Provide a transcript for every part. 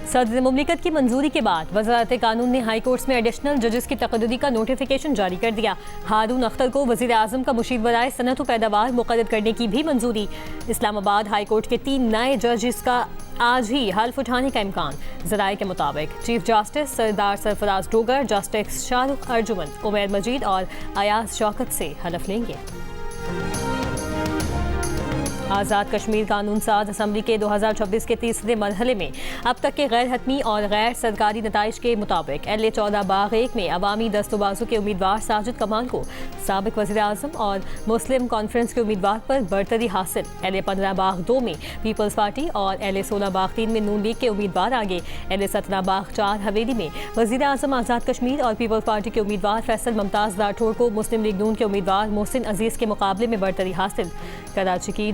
सदर मुमलिकत की मंजूरी के बाद वज़ारत कानून ने हाई कोर्ट्स में एडिशनल जजेस की तकद्दुरी का नोटिफिकेशन जारी कर दिया। हारून अख्तर को वज़ीर आज़म का मुशीर बराए सनअत व पैदावार मुक़र्रर करने की भी मंजूरी। इस्लामाबाद हाई कोर्ट के 3 नए जजेस का आज ही हल्फ उठाने का इम्कान। ज़राए के मुताबिक चीफ जस्टिस सरदार सरफराज डोगर, जस्टिस शाहरुख अर्जुमन, उमैर मजीद और अयाज शौकत से हल्फ लेंगे। आज़ाद कश्मीर कानून साज असम्बली के 2026 के तीसरे मरहले में अब तक के गैर हतमी और गैर सरकारी नताइज के मुताबिक LA 14 बाग 1 में अवामी दस्तोबाजों के उम्मीदवार साजिद कमाल को साबिक वज़ीर आज़म और मुस्लिम कॉन्फ्रेंस के उम्मीदवार पर बरतरी हासिल। LA 15 बाग 2 में पीपल्स पार्टी और LA 16 बाग 3 में नून लीग के उम्मीदवार आगे। LA 17 बाग 4 हवेली में वज़ीर आज़म आज़ाद कश्मीर और पीपल्स पार्टी के उम्मीदवार फैसल मुमताज़ राठौर को मुस्लिम लीग नून के उम्मीदवार मोहसिन अजीज़ के मुकाबले में बरतरी हासिल। कराची की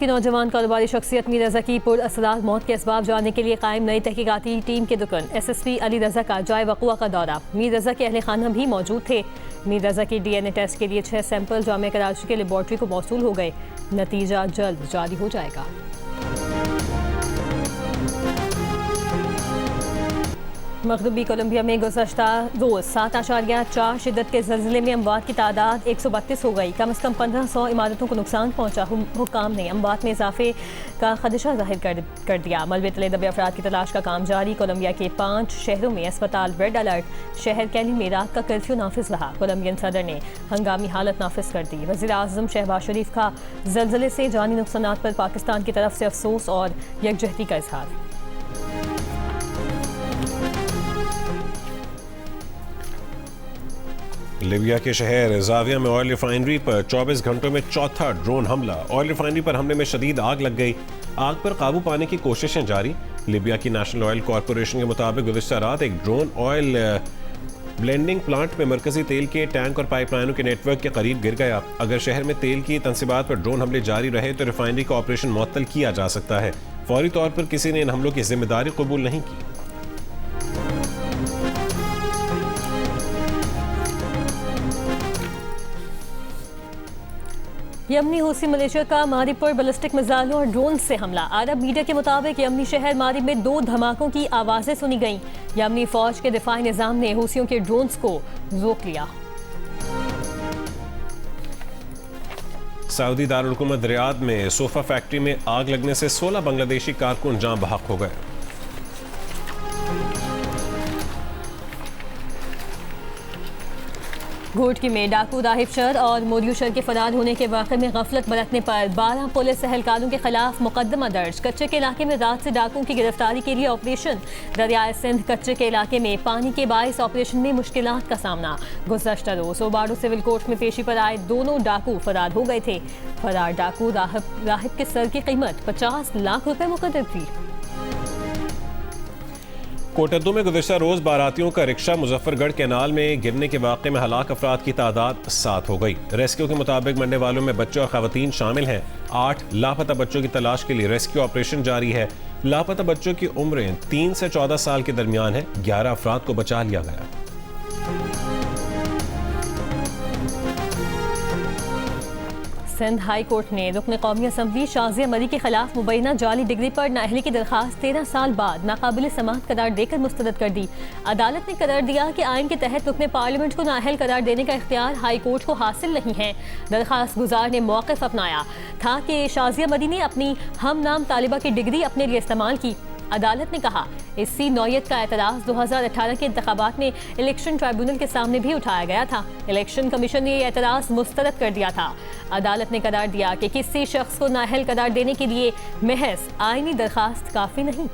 नौजवान कारोबारी शख्सियत मीर रज़ा की पुरअसरार मौत के असबाब जानने के लिए कायम नई तहकीकाती टीम के दुकान SSP अली रज़ा का जाए वक़ुआ का दौरा। मीर रज़ा के अहले खाना भी मौजूद थे। मीर रज़ा की DNA टेस्ट के लिए 6 सैंपल जामिया कराची के लेबॉर्ट्री को मौसूल हो गए। नतीजा जल्द जारी हो जाएगा। मग़रिबी कोलंबिया में गुज़श्ता रोज़ 7.4 शिद्दत के ज़लज़ले में अमवात की तादाद 132 हो गई। कम से कम 1500 इमारतों को नुकसान पहुँचा। हुक्काम ने अमवात में इजाफे का खदशा जाहिर कर दिया। मलबे तले दबे अफराद की तलाश का काम जारी। कोलंबिया के 5 शहरों में अस्पताल रेड अलर्ट। शहर कैली में रात का कर्फ्यू नाफिज रहा। कोलंबियन सदर ने हंगामी हालत नाफिज कर दी। वज़ीर आज़म शहबाज शरीफ का ज़लज़ले से जानी नुकसानात पर पाकिस्तान की तरफ से अफसोस और यकजहती का इजहार। लीबिया के शहर ज़ाविया में ऑयल रिफाइनरी पर 24 घंटों में चौथा ड्रोन हमला। ऑयल रिफाइनरी पर हमले में शदीद आग लग गई। आग पर काबू पाने की कोशिशें जारी। लीबिया की नेशनल ऑयल कॉरपोरेशन के मुताबिक गुज़िश्ता रात एक ड्रोन ऑयल ब्लेंडिंग प्लांट में मरकजी तेल के टैंक और पाइपलाइनों के नेटवर्क के करीब गिर गया। अगर शहर में तेल की तंसीबात पर ड्रोन हमले जारी रहे तो रिफाइनरी का ऑपरेशन मुअत्तल किया जा सकता है। फौरी तौर पर किसी ने इन हमलों की जिम्मेदारी कबूल नहीं की। यमनी हूसी मलेशिया का मारिब पर बैलिस्टिक मिसाइलों और ड्रोन से हमला। अरब मीडिया के मुताबिक यमनी शहर मारिब में 2 धमाकों की आवाजें सुनी गईं। यमनी फौज के दिफाई निजाम ने हूसियों के ड्रोन्स को रोक लिया। सऊदी दारुल हुकूमत रियाद में सोफा फैक्ट्री में आग लगने से 16 बांग्लादेशी कारकुन जान बहक हो गए। घोटकी में डाकू राहिब शर और मोरियू शर के फरार होने के वाक़े में गफलत बरतने पर 12 पुलिस एहलकारों के खिलाफ मुकदमा दर्ज। कच्चे के इलाके में रात से डाकुओं की गिरफ्तारी के लिए ऑपरेशन। दरियाए सिंध कच्चे के इलाके में पानी के बाइस ऑपरेशन में मुश्किलात का सामना। गुज़श्ता रोज़ ओबाडो सिविल कोर्ट में पेशी पर आए दोनों डाकू फरार हो गए थे। फरार डाकू राहिब के सर की कीमत 50 लाख रुपए मुकर्रर थी। कोटद्दू में गुज़श्ता रोज़ बारातियों का रिक्शा मुजफ्फरगढ़ कैनाल में गिरने के वाक़े में हलाक अफराद की तादाद 7 हो गई। रेस्क्यू के मुताबिक मरने वालों में बच्चे और ख़वातीन शामिल हैं। 8 लापता बच्चों की तलाश के लिए रेस्क्यू ऑपरेशन जारी है। लापता बच्चों की उम्रें 3 से 14 साल के दरमियान है। 11 अफराद को बचा लिया गया। सिंध हाई कोर्ट ने रुकन कौमी असम्बली शाज़िया मरी के खिलाफ मुबैना जाली डिग्री पर नाअहली की दरखास्त 13 साल बाद नाकाबिल समाअत करार देकर मुस्तरद कर दी। अदालत ने करार दिया कि आइन के तहत रुकन पार्लियामेंट को नाअहल करार देने का इख्तियार हाई कोर्ट को हासिल नहीं है। दरखास्त गुजार ने मौक़िफ़ अपनाया था कि शाज़िया मरी ने अपनी हम नाम तालिबा की डिग्री अपने लिए इस्तेमाल की। अदालत ने कहा इसी नौयत का एतराज़ 2018 के इंतखाबात में इलेक्शन ट्राइब्यूनल के सामने भी उठाया गया था। इलेक्शन कमीशन ने यह एतराज़ मुस्तरद कर दिया था। अदालत ने करार दिया कि किसी शख्स को नाअहल करार देने के लिए महज आईनी दरखास्त काफ़ी नहीं।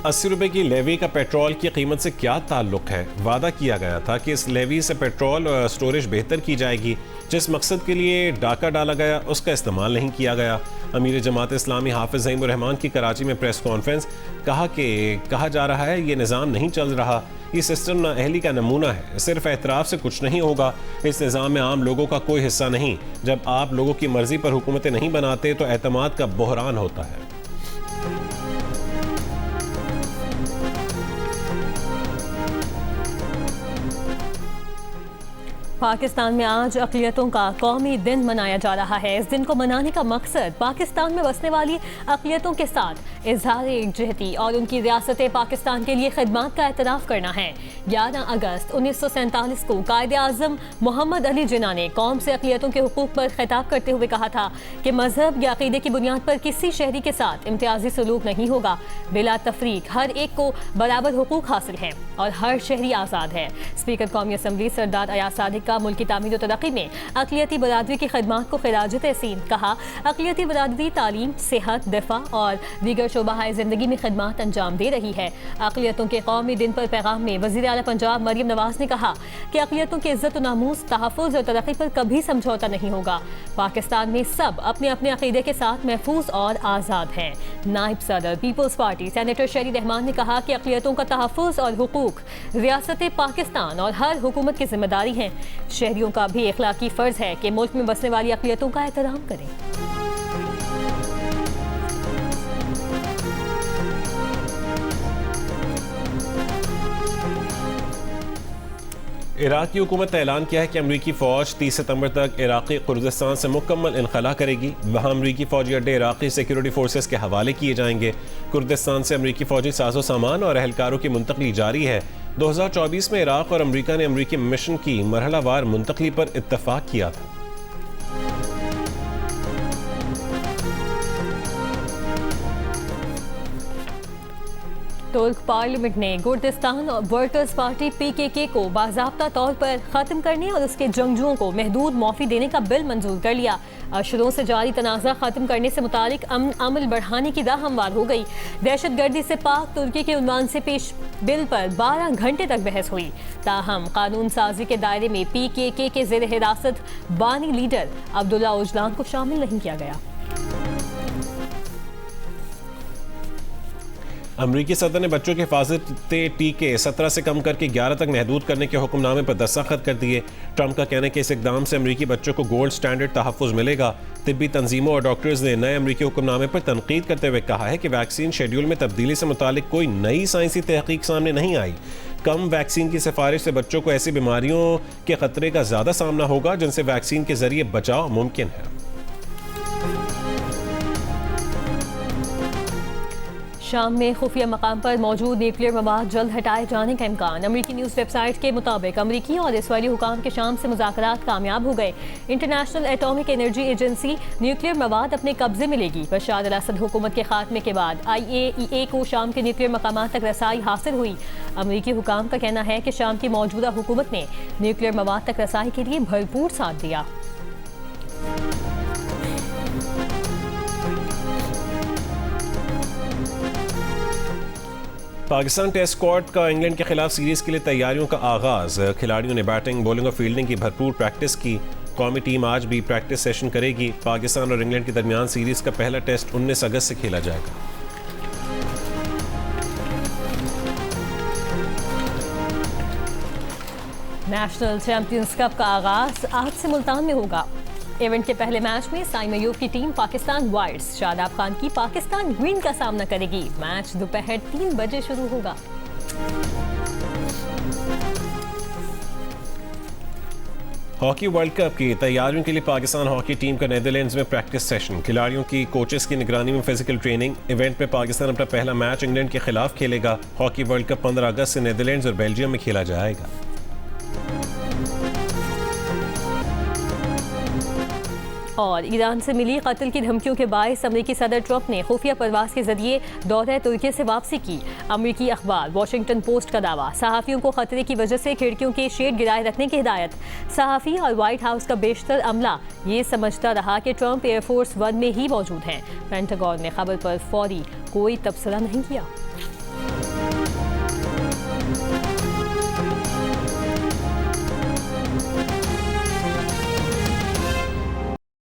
₹80 की लेवी का पेट्रोल की कीमत से क्या ताल्लुक है? वादा किया गया था कि इस लेवी से पेट्रोल और स्टोरेज बेहतर की जाएगी। जिस मकसद के लिए डाका डाला गया उसका इस्तेमाल नहीं किया गया। अमीर जमात इस्लामी हाफिज़ ज़हीमुर रहमान की कराची में प्रेस कॉन्फ्रेंस। कहा जा रहा है ये निज़ाम नहीं चल रहा। ये सिस्टम नाअहली का नमूना है। सिर्फ एतराफ़ से कुछ नहीं होगा। इस निज़ाम में आम लोगों का कोई हिस्सा नहीं। जब आप लोगों की मर्ज़ी पर हुकूमतें नहीं बनाते तो एतमाद का बहरान होता है। पाकिस्तान में आज अक़लियतों का कौमी दिन मनाया जा रहा है। इस दिन को मनाने का मकसद पाकिस्तान में बसने वाली अक़लियतों के साथ इज़हार एकजुहती और उनकी रियासत पाकिस्तान के लिए खिदमत का एतराफ़ करना है। 11 अगस्त 1947 को कायद-ए-आज़म मोहम्मद अली जिन्ना ने कौम से अक़लियतों के हुकूक़ पर खिताब करते हुए कहा था कि मजहब या अक़ीदे की बुनियाद पर किसी शहरी के साथ इम्तियाजी सलूक नहीं होगा। बिला तफरीक हर एक को बराबर हुकूक़ हासिल हैं और हर शहरी आज़ाद है। स्पीकर कौमी असम्बली सरदार अयाज सादिक का मुल्क की तामीर और तरक्की में अक़लियती बरादरी की खिदमत को खिराज तहसीन। कहा, अक़लियती बरादरी तालीम, सेहत, दिफा और दीगर शोबाए ज़िंदगी में खिदमत अंजाम दे रही है। अक़लियतों के कौमी दिन पर पैगाम में वज़ीर आला पंजाब मरियम नवाज ने कहा कि अक़लियतों की इज़्ज़त और नामूस, तहफ़्फ़ुज़ और तरक्की पर कभी समझौता नहीं होगा। पाकिस्तान में सब अपने अपने अक़ीदे के साथ महफूज और आज़ाद हैं। नायब सदर पीपल्स पार्टी सेनेटर शरी रहमान ने कहा कि अक़लियतों का तहफ़्फ़ुज़ और हुकूक रियासत पाकिस्तान और हर हुकूमत की जिम्मेदारी है। शहरियों का भी इखलाकी फ़र्ज़ है कि मुल्क में बसने वाली अक़लियतों का एहतराम करें। इराक की हुकूमत ने ऐलान किया है कि अमरीकी फ़ौज 30 सितंबर तक इराक़ी कुर्दिस्तान से मुकम्मल इनखला करेगी। वहाँ अमरीकी फ़ौजी अड्डे इराक़ी सिक्योरिटी फोर्सेस के हवाले किए जाएंगे। कुर्दिस्तान से अमरीकी फ़ौजी साजो सामान और अहलकारों की मुंतकली जारी है। 2024 में इराक और अमरीका ने अमरीकी मिशन की मरहलावार मुंतकली पर इत्तफाक किया था। तुर्क पार्लियामेंट ने कुर्दिस्तान वर्कर्स पार्टी PKK को बाज़ाब्ता तौर पर ख़त्म करने और उसके जंगजुओं को महदूद मौफ़ी देने का बिल मंजूर कर लिया। अशरों से जारी तनाज़ा ख़त्म करने से मुतालिक अमल बढ़ाने की राह हमवार हो गई। दहशतगर्दी से पाक तुर्की के उन्वान से पेश बिल पर 12 घंटे तक बहस हुई। ताहम कानून साजी के दायरे में PKK के ज़ेर हिरासत बानी लीडर अब्दुल्ला ओजलान को शामिल नहीं किया गया। अमरीकी सदर ने बच्चों के हिफाजती टीके 17 से कम करके 11 तक महदूद करने के हुक्मनामे पर दस्तखत कर दिए। ट्रंप का कहना है कि इस इकदाम से अमरीकी बच्चों को गोल्ड स्टैंडर्ड तहफ़्फ़ुज़ मिलेगा। तिब्बी तंजीमों और डॉक्टर्स ने नए अमरीकी हुक्मनामे पर तनकीद करते हुए कहा है कि वैक्सीन शेड्यूल में तब्दीली से मुतालिक कोई नई साइंसी तहकीक सामने नहीं आई। कम वैक्सीन की सिफारिश से बच्चों को ऐसी बीमारियों के खतरे का ज़्यादा सामना होगा जिनसे वैक्सीन के जरिए बचाव मुमकिन है। शाम में खुफिया मकाम पर मौजूद न्यूक्लियर मवाद जल्द हटाए जाने का इम्कान। अमरीकी न्यूज़ वेबसाइट के मुताबिक अमरीकी और इसराइली हुकाम के शाम से मुज़ाकरात कामयाब हो गए। International atomic energy agency nuclear मवाद अपने कब्जे में लेगी। बशार अल-असद हुकूमत के खात्मे के बाद IAEA को शाम के न्यूक्लियर मकामात तक रसाई हासिल हुई। अमरीकी हुकाम का कहना है कि शाम की मौजूदा हुकूमत ने न्यूक्लियर मवाद तक रसाई के लिए भरपूर साथ दिया। पाकिस्तान टेस्ट स्क्वाड का इंग्लैंड के खिलाफ सीरीज के लिए तैयारियों का आगाज। खिलाड़ियों ने बैटिंग, बॉलिंग और फील्डिंग की भरपूर प्रैक्टिस की। कौमी टीम आज भी प्रैक्टिस सेशन करेगी। पाकिस्तान और इंग्लैंड के दरमियान सीरीज का पहला टेस्ट 19 अगस्त से खेला जाएगा। नेशनल चैंपियंस कप का आगाज आज से मुल्तान में होगा। इवेंट के पहले मैच में साइम अयूब की टीम पाकिस्तान वाइल्ड्स शादाब खान की पाकिस्तान ग्रीन का सामना करेगी। मैच दोपहर 3 बजे शुरू होगा। हॉकी वर्ल्ड कप की तैयारियों के लिए पाकिस्तान हॉकी टीम का नीदरलैंड्स में प्रैक्टिस सेशन। खिलाड़ियों की कोचेस की निगरानी में फिजिकल ट्रेनिंग। इवेंट में पाकिस्तान अपना पहला मैच इंग्लैंड के खिलाफ खेलेगा। हॉकी वर्ल्ड कप 15 अगस्त से नीदरलैंड्स और बेल्जियम में खेला जाएगा। और ईरान से मिली कत्ल की धमकियों के बायस अमरीकी सदर ट्रंप ने खुफिया परवास के जरिए दौरे तुर्की से वापसी की। अमरीकी अखबार वॉशिंगटन पोस्ट का दावा। सहाफ़ियों को खतरे की वजह से खिड़कियों के शेड गिराए रखने की हिदायत। सहाफ़ी और व्हाइट हाउस का बेशतर अमला ये समझता रहा कि ट्रंप एयरफोर्स 1 में ही मौजूद हैं। पेंटागन ने खबर पर फौरी कोई तबसरा नहीं किया।